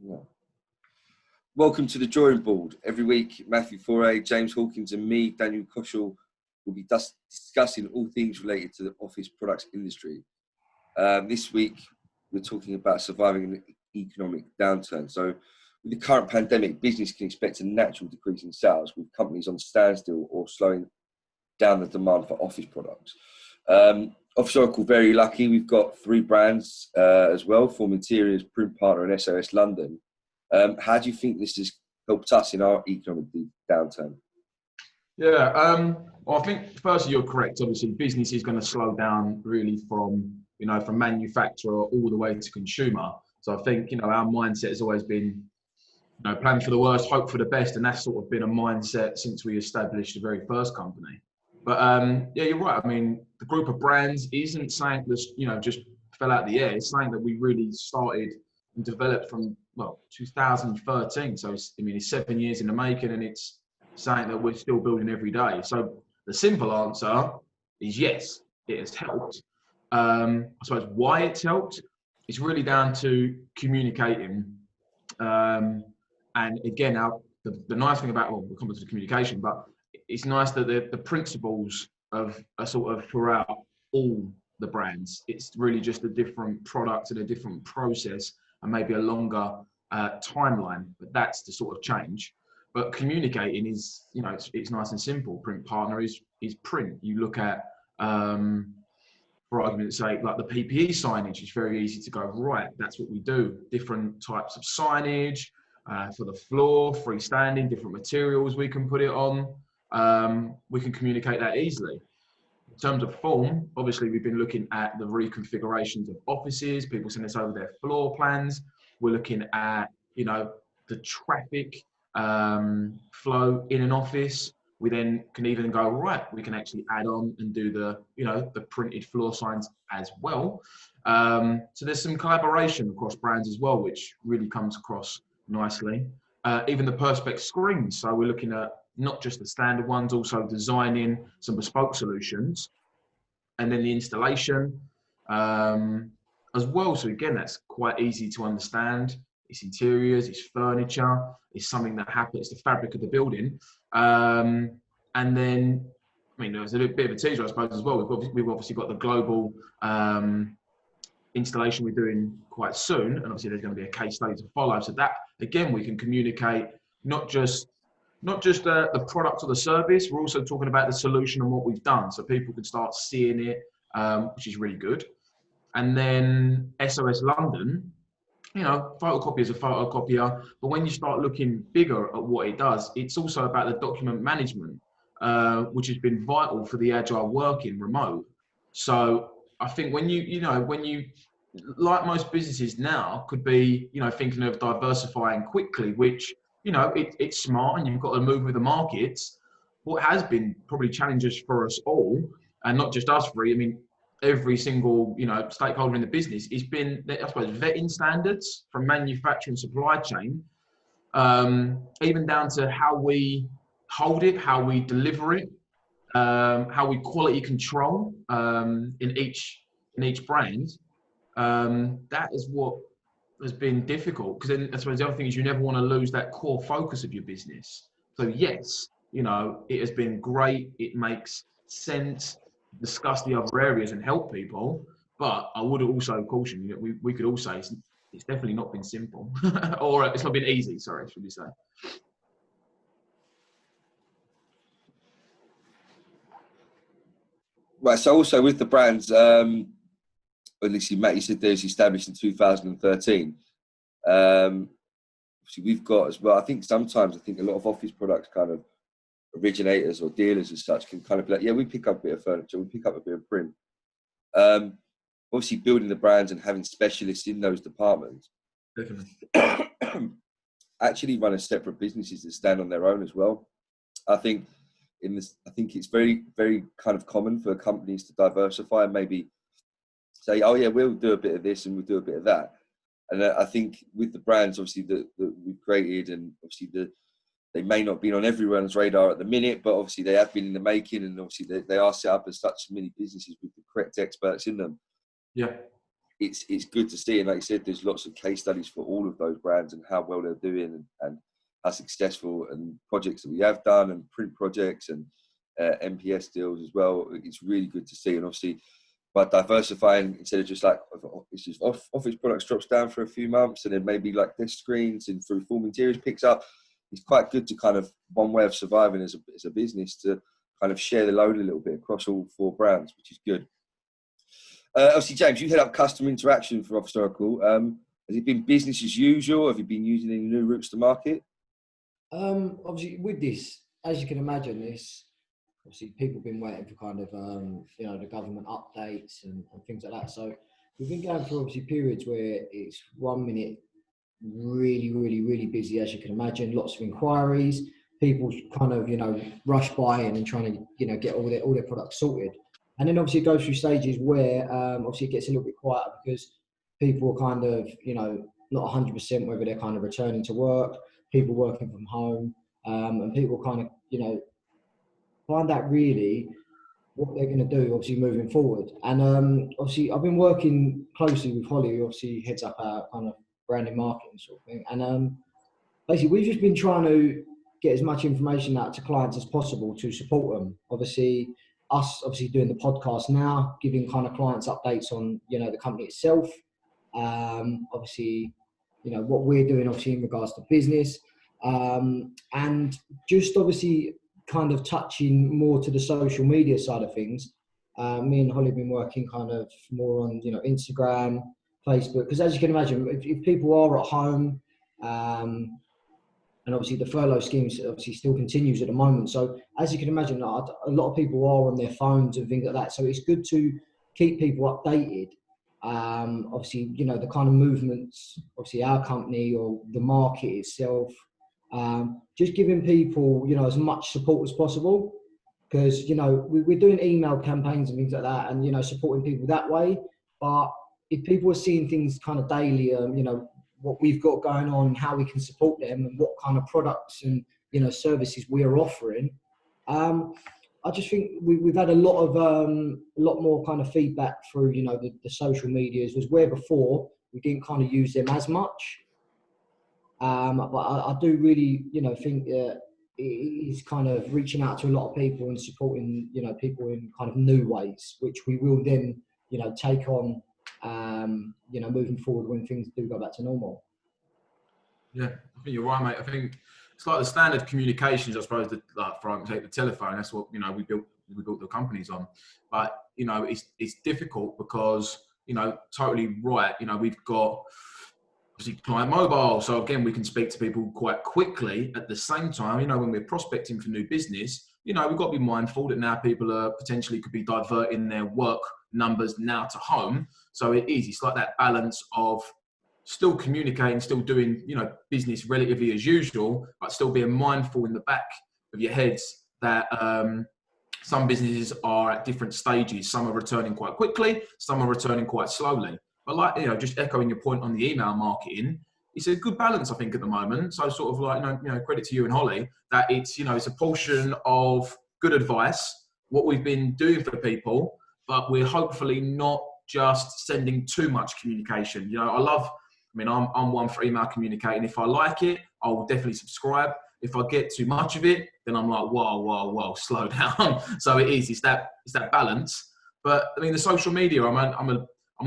No. Welcome to the drawing board. Every week, Matthew Foray, James Hawkins and me, Daniel Koshel, will be discussing all things related to the office products industry. This week, we're talking about surviving an economic downturn. So with the current pandemic, business can expect a natural decrease in sales, with companies on standstill or slowing down the demand for office products. Office Oracle, very lucky. We've got three brands as well: Form Interiors, Print Partner and SOS London. How do you think this has helped us in our economic downturn? Yeah, well, I think firstly you're correct. Obviously, business is going to slow down really from manufacturer all the way to consumer. So I think our mindset has always been plan for the worst, hope for the best, and that's sort of been a mindset since we established the very first company. But yeah, you're right. I mean, the group of brands isn't something that's just fell out of the air. It's something that we really started and developed from 2013. So it's 7 years in the making, and it's something that we're still building every day. So the simple answer is yes, it has helped. I suppose why it's helped, it's really down to communicating. And again, the nice thing about, we'll come to the communication, but it's nice that the principles are sort of throughout all the brands. It's really just a different product and a different process and maybe a longer timeline, but that's the sort of change. But communicating is, it's nice and simple. Print Partner is print. You look at, for argument's sake, like the PPE signage, it's very easy to go, right, that's what we do. Different types of signage for the floor, freestanding, different materials we can put it on. We can communicate that easily. In terms of form, obviously we've been looking at the reconfigurations of offices. People send us over their floor plans. We're looking at, the traffic flow in an office. We then can even go, right, we can actually add on and do the printed floor signs as well. So there's some collaboration across brands as well, which really comes across nicely. Even the Perspex screens. So we're looking at not just the standard ones, also designing some bespoke solutions, and then the installation as well. So again, that's quite easy to understand. It's interiors, it's furniture, it's something that happens, it's the fabric of the building. And then, there's a bit of a teaser, I suppose, as well. We've obviously got the global installation we're doing quite soon, and obviously there's going to be a case study to follow. So that, again, we can communicate not just the product or the service. We're also talking about the solution and what we've done, so people can start seeing it, which is really good. And then SOS London, photocopy is a photocopier, but when you start looking bigger at what it does, it's also about the document management, which has been vital for the agile working remote. So I think when you like most businesses now could be, thinking of diversifying quickly, which it's smart and you've got to move with the markets. What has been probably challenges for us all, and not just us three, every single stakeholder in the business, has been, I suppose, vetting standards from manufacturing supply chain, even down to how we hold it, how we deliver it, how we quality control in each brand. That is what has been difficult, because then I suppose the other thing is you never want to lose that core focus of your business. So yes, it has been great. It makes sense. Discuss the other areas and help people, but I would also caution we could all say it's definitely not been simple or it's not been easy, sorry, should we say. Right, so also with the brands, at least Matt, you said there's established in 2013. Obviously we've got as well, I think sometimes a lot of office products kind of originators or dealers as such can kind of be like, yeah, we pick up a bit of furniture, we pick up a bit of print. Obviously building the brands and having specialists in those departments. Definitely. Actually run as separate businesses that stand on their own as well. I think it's very, very kind of common for companies to diversify and maybe say, oh yeah, we'll do a bit of this and we'll do a bit of that. And I think with the brands, obviously, that we've created, and obviously they may not be on everyone's radar at the minute, but obviously they have been in the making, and obviously they are set up as such many businesses with the correct experts in them. Yeah. it's good to see. And like you said, there's lots of case studies for all of those brands and how well they're doing and how successful, and projects that we have done and print projects and MPS deals as well. It's really good to see. And obviously, by diversifying, instead of just like it's just office products drops down for a few months, and then maybe like desk screens and through form interiors picks up, it's quite good to kind of, one way of surviving as a business, to kind of share the load a little bit across all 4 brands, which is good. Obviously, James, you head up customer interaction for Office Oracle. Has it been business as usual? Have you been using any new routes to market? Obviously, with this, as you can imagine, this obviously people have been waiting for kind of the government updates and things like that. So we've been going through obviously periods where it's 1 minute really busy, as you can imagine, lots of inquiries, people kind of rush by and trying to get all their products sorted. And then obviously it goes through stages where obviously it gets a little bit quieter because people are kind of not 100% whether they're kind of returning to work, people working from home, and people kind of find out really what they're going to do, obviously moving forward. And obviously I've been working closely with Holly, who obviously heads up our kind of branding marketing sort of thing. And basically we've just been trying to get as much information out to clients as possible to support them. Obviously doing the podcast now, giving kind of clients updates on the company itself. Obviously what we're doing obviously in regards to business, and just obviously kind of touching more to the social media side of things. Me and Holly have been working kind of more on Instagram, Facebook, because as you can imagine, if people are at home, and obviously the furlough schemes obviously still continues at the moment. So as you can imagine, a lot of people are on their phones and things like that. So it's good to keep people updated. Obviously, the kind of movements, obviously our company or the market itself, just giving people, as much support as possible. Because, we're doing email campaigns and things like that and, supporting people that way. But if people are seeing things kind of daily, what we've got going on, how we can support them and what kind of products and, services we're offering. I just think we've had a lot more kind of feedback through, the social medias, was where before we didn't kind of use them as much. But I do really, think that it's kind of reaching out to a lot of people and supporting, people in kind of new ways, which we will then, take on, moving forward when things do go back to normal. Yeah, I think you're right, mate. I think it's like the standard communications, I suppose, like for example, take the telephone, that's what, we built the companies on. But, it's difficult because, totally right. We've got obviously client mobile. So again, we can speak to people quite quickly. At the same time, when we're prospecting for new business, we've got to be mindful that now people are potentially could be diverting their work numbers now to home. So it's like that balance of still communicating, still doing, business relatively as usual, but still being mindful in the back of your heads that some businesses are at different stages. Some are returning quite quickly, some are returning quite slowly. But like, just echoing your point on the email marketing, it's a good balance, I think, at the moment. So sort of like, credit to you and Holly that it's, it's a portion of good advice, what we've been doing for people, but we're hopefully not just sending too much communication. I'm one for email communicating. If I like it, I will definitely subscribe. If I get too much of it, then I'm like, whoa, slow down. So it's that balance. But I mean, the social media, I'm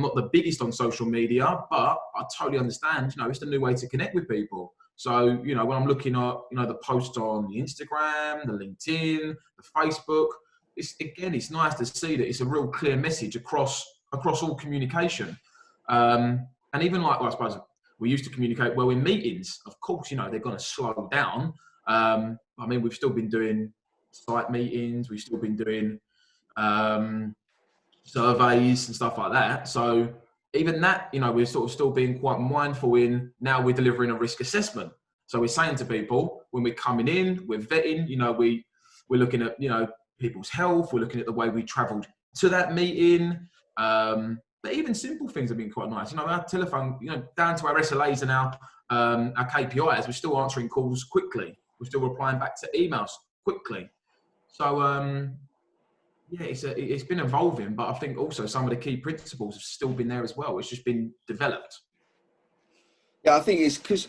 not the biggest on social media, but I totally understand, it's the new way to connect with people. So, when I'm looking at, the posts on the Instagram, the LinkedIn, the Facebook, it's nice to see that it's a real clear message across all communication. And even like, I suppose we used to communicate well in meetings. Of course, they're going to slow down. We've still been doing site meetings. We've still been doing surveys and stuff like that. So even that, we're sort of still being quite mindful in now we're delivering a risk assessment. So we're saying to people when we're coming in, we're vetting, we're looking at, people's health. We're looking at the way we traveled to that meeting. But even simple things have been quite nice. Our telephone, down to our SLAs and our KPIs, we're still answering calls quickly. We're still replying back to emails quickly. So, Yeah, it's been evolving, but I think also some of the key principles have still been there as well. It's just been developed. Yeah, I think it's because,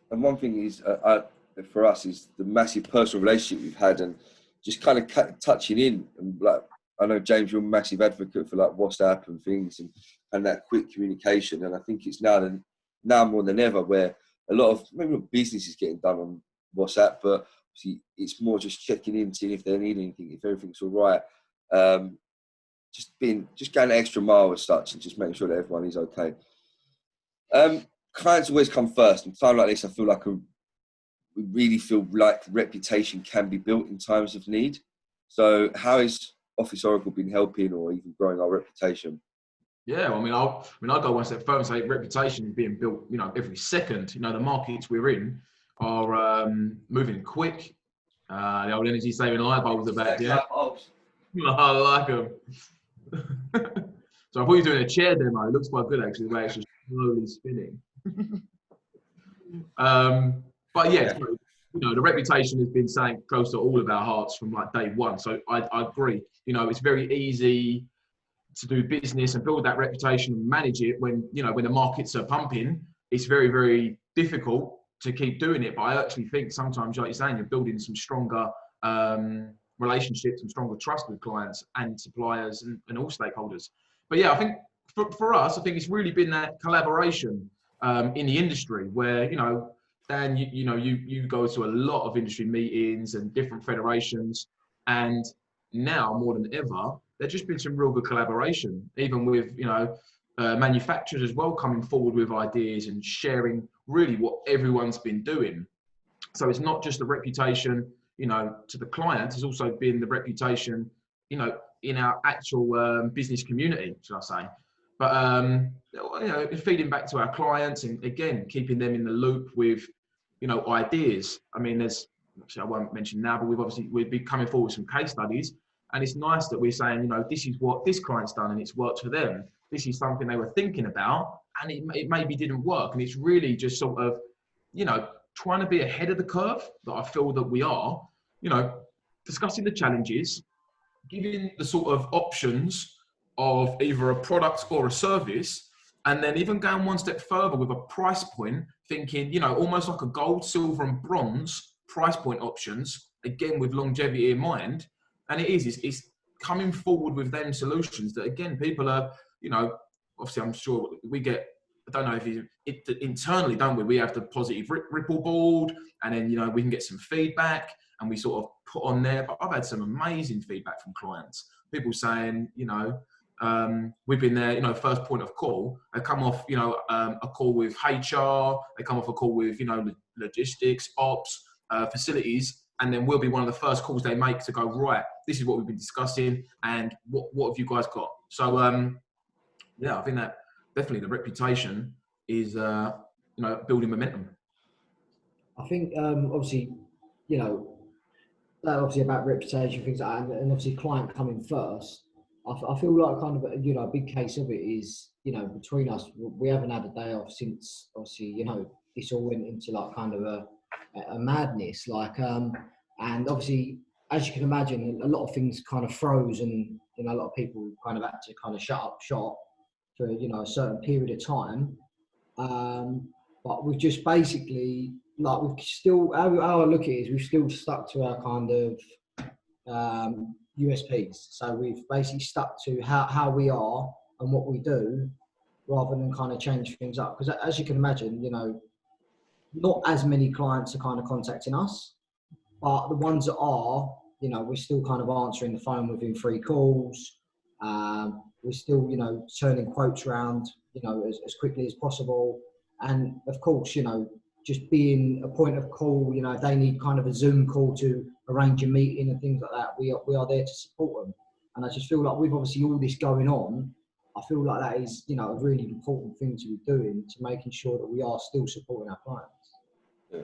and one thing is, for us, is the massive personal relationship we've had, and just kind of touching in, and like, I know James, you're a massive advocate for like WhatsApp and things, and that quick communication, and I think it's now more than ever where a lot of maybe not business is getting done on WhatsApp, but obviously it's more just checking in, seeing if they need anything, if everything's all right. Just going an extra mile as such, and just making sure that everyone is okay. Clients always come first. In time like this, I feel like we really feel like reputation can be built in times of need. So how has Office Oracle been helping or even growing our reputation? Yeah, I mean, I'll go one step further and say reputation is being built, every second. The markets we're in are moving quick. The old energy saving light bulbs are back, yeah. I like them. So I thought you were doing a chair demo. It looks quite good actually, the way it's just slowly spinning. But yeah, the reputation has been saying close to all of our hearts from like day one. So I agree. It's very easy to do business and build that reputation and manage it when the markets are pumping. It's very, very difficult to keep doing it. But I actually think sometimes, like you're saying, you're building some stronger relationships and stronger trust with clients and suppliers and all stakeholders. But yeah, I think for us, I think it's really been that collaboration in the industry where, Dan, you go to a lot of industry meetings and different federations, and now more than ever, there's just been some real good collaboration, even with manufacturers as well coming forward with ideas and sharing really what everyone's been doing. So it's not just the reputation, to the client, it's also been the reputation, in our actual business community, should I say. But feeding back to our clients and again keeping them in the loop with ideas. I mean, I won't mention now, but we've been coming forward with some case studies, and it's nice that we're saying, this is what this client's done and it's worked for them. This is something they were thinking about, and it maybe didn't work. And it's really just sort of, trying to be ahead of the curve that I feel that we are, discussing the challenges, giving the sort of options of either a product or a service, and then even going one step further with a price point, thinking, almost like a gold, silver and bronze price point options, again, with longevity in mind. And it's coming forward with them solutions that, again, people are, obviously I'm sure we get, I don't know if internally, don't we? We have the positive ripple board, and then, we can get some feedback and we sort of put on there. But I've had some amazing feedback from clients, people saying, we've been there, first point of call. They come off, a call with HR, they come off a call with, logistics, ops, facilities, and then we'll be one of the first calls they make to go, right, this is what we've been discussing, and what have you guys got? So, I think that definitely the reputation is, building momentum. I think, obviously, obviously about reputation, things like that, and obviously client coming first. I feel like kind of, a big case of it is, between us, we haven't had a day off since, obviously, this all went into like kind of a madness. Like, and obviously, as you can imagine, a lot of things kind of froze, and, a lot of people kind of had to kind of shut up shop for, a certain period of time. But we've just basically, like, we've still, how I look at it is we've still stuck to our kind of USPs. So we've basically stuck to how we are and what we do, rather than kind of change things up. Because as you can imagine, not as many clients are kind of contacting us, but the ones that are, we're still kind of answering the phone within 3 calls. We're still, turning quotes around, as quickly as possible. And of course, just being a point of call, if they need kind of a Zoom call to arrange a meeting and things like that, we are there to support them. And I just feel like with obviously all this going on, I feel like that is, a really important thing to be doing, to making sure that we are still supporting our clients. Yeah.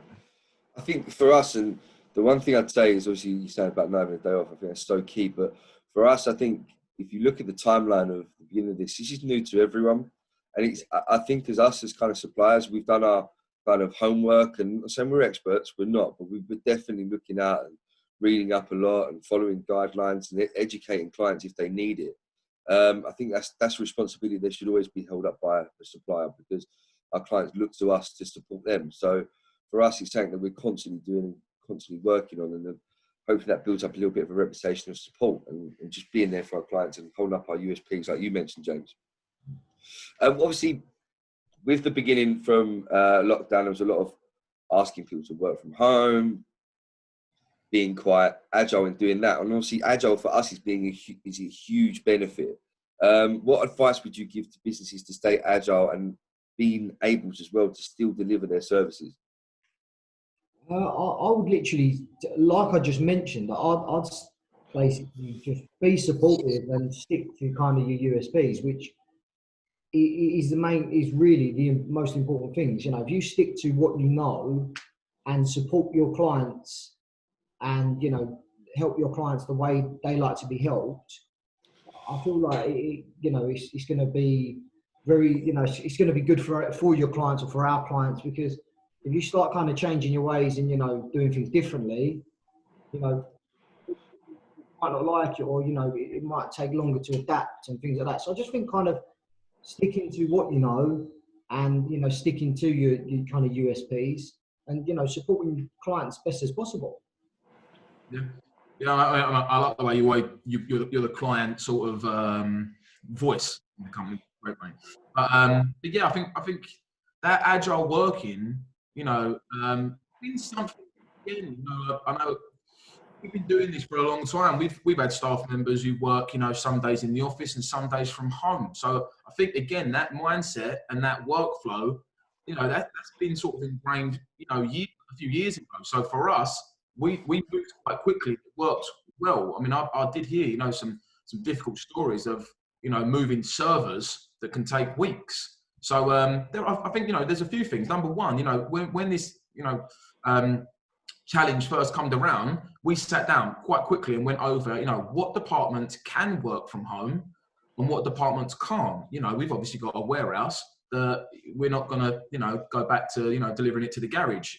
I think for us, and the one thing I'd say is, obviously you said about not having a day off, I think that's so key. But for us, I think if you look at the timeline of the beginning of this is new to everyone. And I think as us as kind of suppliers, we've done our kind of homework, and saying we're experts, we're not, but we're definitely looking out and reading up a lot and following guidelines and educating clients if they need it. I think that's a responsibility that should always be held up by a supplier, because our clients look to us to support them. So for us, it's something that we're constantly doing, constantly working on, and hopefully that builds up a little bit of a reputation of support and just being there for our clients and holding up our USPs, like you mentioned, James. Obviously, with the beginning from lockdown, there was a lot of asking people to work from home, being quite agile in doing that. And obviously, agile for us is a huge benefit. What advice would you give to businesses to stay agile and being able as well to still deliver their services? I would literally, like I just mentioned, I'd basically just be supportive and stick to kind of your USPs, which is really the most important things. You know, if you stick to what you know and support your clients and, you know, help your clients the way they like to be helped, I feel like, it's going to be very, it's going to be good for your clients or for our clients, because if you start kind of changing your ways and, doing things differently, people might not like it, or, it might take longer to adapt and things like that. So I just think kind of sticking to what you know and, sticking to your kind of USPs and, supporting clients best as possible. Yeah. Yeah, I like the way you're the client sort of voice in the company. Great, mate. But yeah, I think that agile working, been something. Again, I know we've been doing this for a long time. We've had staff members who work, some days in the office and some days from home. So I think again that mindset and that workflow, that's been sort of ingrained, a few years ago. So for us, we moved quite quickly. It worked well. I mean, I did hear, some difficult stories of, moving servers that can take weeks. So I think, there's a few things. Number one, when this, challenge first come around, we sat down quite quickly and went over, what departments can work from home and what departments can't. We've obviously got a warehouse that we're not going to, go back to, delivering it to the garage.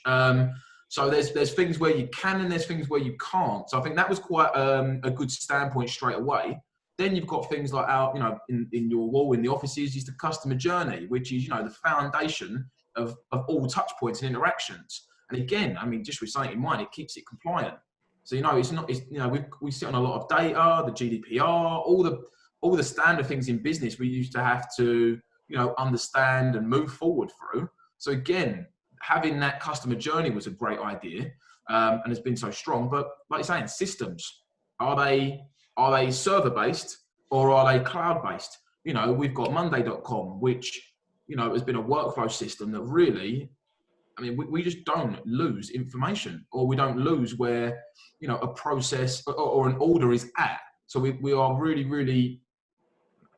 So there's things where you can and there's things where you can't. So I think that was quite a good standpoint straight away. Then you've got things like in your wall in the offices is the customer journey, which is, the foundation of all touch points and interactions. And again, I mean, just with something in mind, it keeps it compliant. So, we sit on a lot of data, the GDPR, all the standard things in business we used to have to, understand and move forward through. So again, having that customer journey was a great idea, and has been so strong. But like you're saying, systems, are they server based or are they cloud based? We've got Monday.com, which, has been a workflow system that really, I mean, we just don't lose information, or we don't lose where, a process or an order is at. So we are really, really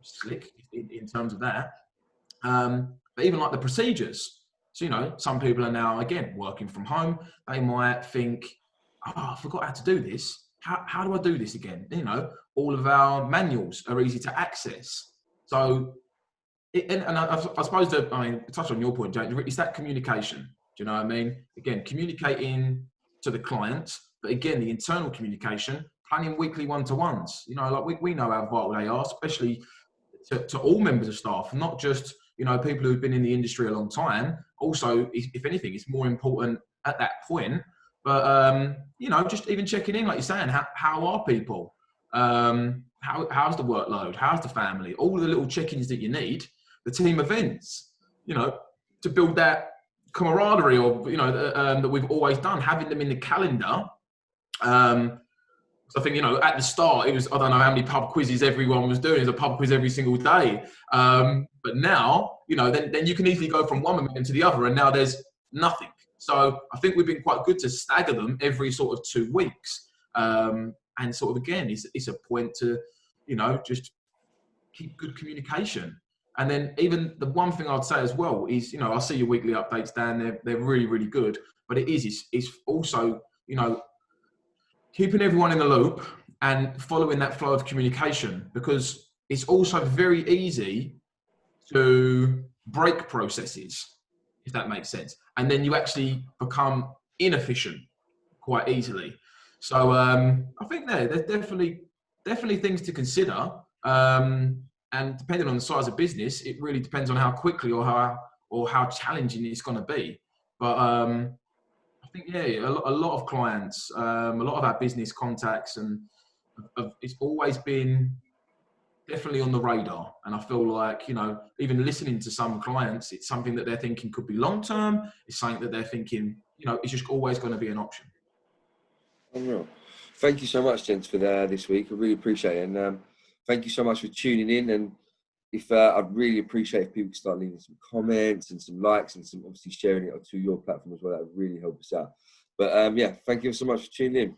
slick in terms of that. But even like the procedures. So, some people are now, again, working from home. They might think, I forgot how to do this. How do I do this again? All of our manuals are easy to access. So, I suppose that, touch on your point, Jake, it's that communication. Do you know what I mean? Again, communicating to the clients, but again, the internal communication, planning weekly one-to-ones. Like we know how vital they are, especially to all members of staff, not just, people who've been in the industry a long time. Also, if anything, it's more important at that point. But, just even checking in, like you're saying, how are people? How's the workload? How's the family? All the little check-ins that you need, the team events, to build that camaraderie, or that we've always done, having them in the calendar. So I think, at the start, it was, I don't know how many pub quizzes everyone was doing. It was a pub quiz every single day. But now, then you can easily go from one momentum to the other, and now there's nothing. So I think we've been quite good to stagger them every sort of 2 weeks. And sort of, again, it's a point to, just keep good communication. And then even the one thing I'd say as well is, I see your weekly updates, Dan, they're really, really good. But it's also, keeping everyone in the loop and following that flow of communication, because it's also very easy to break processes, if that makes sense. And then you actually become inefficient quite easily. So I think there's definitely things to consider. And depending on the size of business, it really depends on how quickly or how challenging it's going to be. But I think, yeah, a lot of clients, a lot of our business contacts, and it's always been definitely on the radar. And I feel like, even listening to some clients, it's something that they're thinking could be long term. It's something that they're thinking, it's just always going to be an option. Unreal. Thank you so much, gents, for this week. I really appreciate it. And thank you so much for tuning in. And if I'd really appreciate if people start leaving some comments and some likes and some obviously sharing it to your platform as well. That would really help us out. But yeah, thank you so much for tuning in.